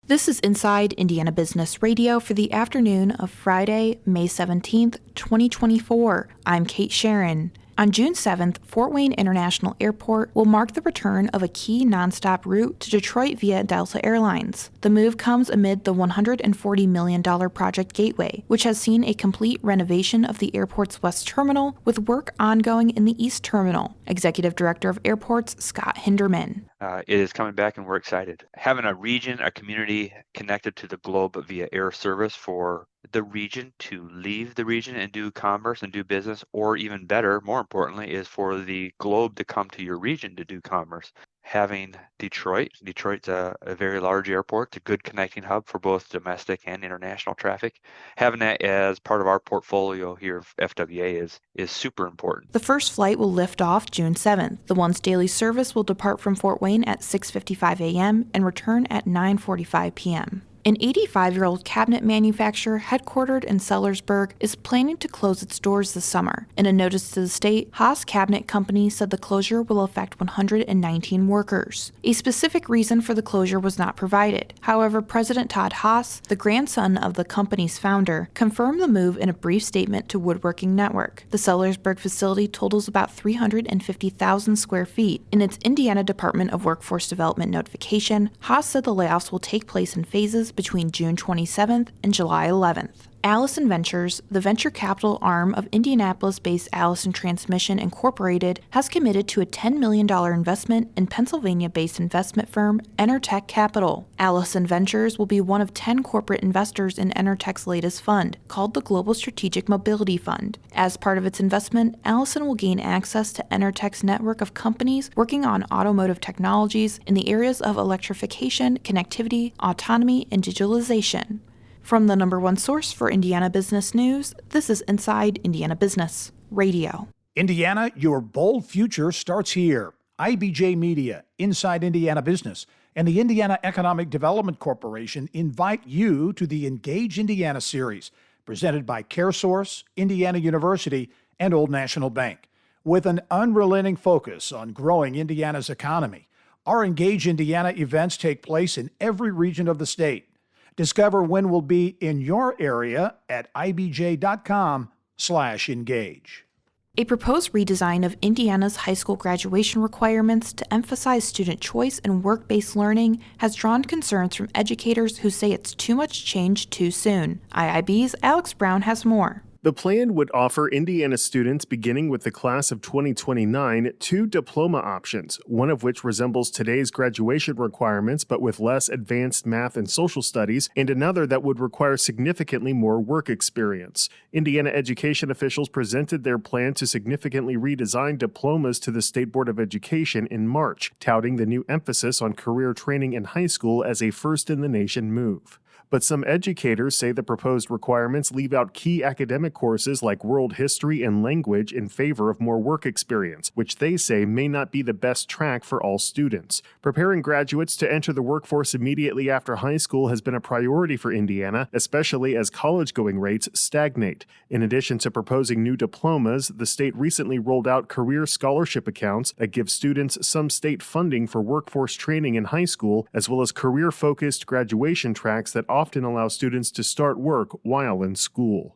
This is Inside Indiana Business Radio for the afternoon of Friday, May 17th, 2024. I'm Kate Sharon. On June 7th, Fort Wayne International Airport will mark the return of a key nonstop route to Detroit via Delta Airlines. The move comes amid the $140 million Project Gateway, which has seen a complete renovation of the airport's West Terminal, with work ongoing in the East Terminal. Executive Director of Airports, Scott Hinderman. It is coming back and we're excited. Having a region, a community connected to the globe via air service for the region to leave the region and do commerce and do business, or even better, more importantly, is for the globe to come to your region to do commerce. Having Detroit's a very large airport, it's a good connecting hub for both domestic and international traffic. Having that as part of our portfolio here at FWA is super important. The first flight will lift off June 7th. The once daily service will depart from Fort Wayne at 6:55 a.m. and return at 9:45 p.m. An 85-year-old cabinet manufacturer headquartered in Sellersburg is planning to close its doors this summer. In a notice to the state, Haas Cabinet Company said the closure will affect 119 workers. A specific reason for the closure was not provided. However, President Todd Haas, the grandson of the company's founder, confirmed the move in a brief statement to Woodworking Network. The Sellersburg facility totals about 350,000 square feet. In its Indiana Department of Workforce Development notification, Haas said the layoffs will take place in phases between June 27th and July 11th. Allison Ventures, the venture capital arm of Indianapolis-based Allison Transmission Incorporated, has committed to a $10 million investment in Pennsylvania-based investment firm Enertech Capital. Allison Ventures will be one of 10 corporate investors in Enertech's latest fund, called the Global Strategic Mobility Fund. As part of its investment, Allison will gain access to Enertech's network of companies working on automotive technologies in the areas of electrification, connectivity, autonomy, and digitalization. From the number one source for Indiana business news, this is Inside Indiana Business Radio. Indiana, your bold future starts here. IBJ Media, Inside Indiana Business, and the Indiana Economic Development Corporation invite you to the Engage Indiana series, presented by CareSource, Indiana University, and Old National Bank. With an unrelenting focus on growing Indiana's economy, our Engage Indiana events take place in every region of the state. Discover when we'll be in your area at ibj.com/engage. A proposed redesign of Indiana's high school graduation requirements to emphasize student choice and work-based learning has drawn concerns from educators who say it's too much change too soon. IIB's Alex Brown has more. The plan would offer Indiana students beginning with the class of 2029 two diploma options, one of which resembles today's graduation requirements but with less advanced math and social studies, and another that would require significantly more work experience. Indiana education officials presented their plan to significantly redesign diplomas to the State Board of Education in March, touting the new emphasis on career training in high school as a first-in-the-nation move. But some educators say the proposed requirements leave out key academic courses like world history and language in favor of more work experience, which they say may not be the best track for all students. Preparing graduates to enter the workforce immediately after high school has been a priority for Indiana, especially as college-going rates stagnate. In addition to proposing new diplomas, the state recently rolled out career scholarship accounts that give students some state funding for workforce training in high school, as well as career-focused graduation tracks that often allow students to start work while in school.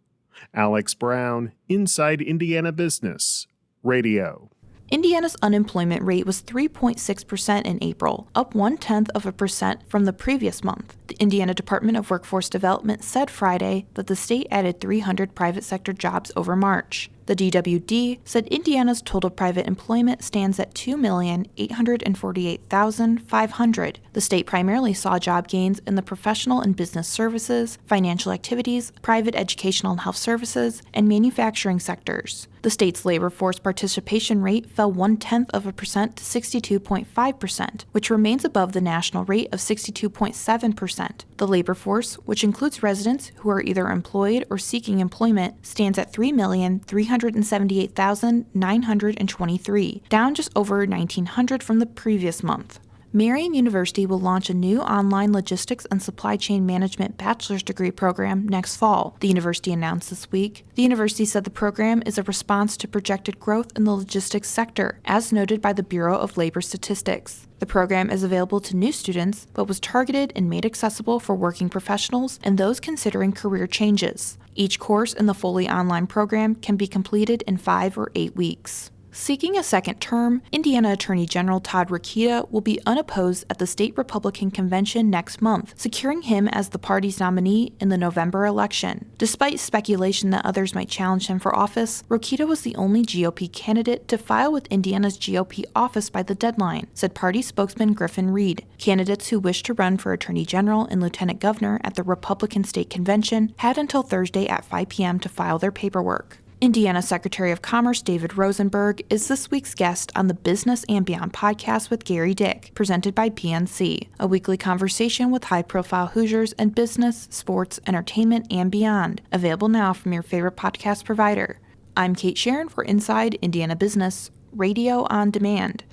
Alex Brown, Inside Indiana Business Radio. Indiana's unemployment rate was 3.6% in April, up 0.1% from the previous month. The Indiana Department of Workforce Development said Friday that the state added 300 private sector jobs over March. The DWD said Indiana's total private employment stands at 2,848,500. The state primarily saw job gains in the professional and business services, financial activities, private educational and health services, and manufacturing sectors. The state's labor force participation rate fell 0.1% to 62.5%, which remains above the national rate of 62.7%. The labor force, which includes residents who are either employed or seeking employment, stands at 3,378,923, down just over 1,900 from the previous month. Marian University will launch a new online logistics and supply chain management bachelor's degree program next fall, the university announced this week. The university said the program is a response to projected growth in the logistics sector, as noted by the Bureau of Labor Statistics. The program is available to new students, but was targeted and made accessible for working professionals and those considering career changes. Each course in the fully online program can be completed in 5 or 8 weeks. Seeking a second term, Indiana Attorney General Todd Rokita will be unopposed at the state Republican convention next month, securing him as the party's nominee in the November election. Despite speculation that others might challenge him for office, Rokita was the only GOP candidate to file with Indiana's GOP office by the deadline, said party spokesman Griffin Reed. Candidates who wish to run for Attorney General and Lieutenant Governor at the Republican State Convention had until Thursday at 5 p.m. to file their paperwork. Indiana Secretary of Commerce David Rosenberg is this week's guest on the Business and Beyond podcast with Gary Dick, presented by PNC, a weekly conversation with high-profile Hoosiers in business, sports, entertainment, and beyond. Available now from your favorite podcast provider. I'm Kate Sharon for Inside Indiana Business, Radio on Demand.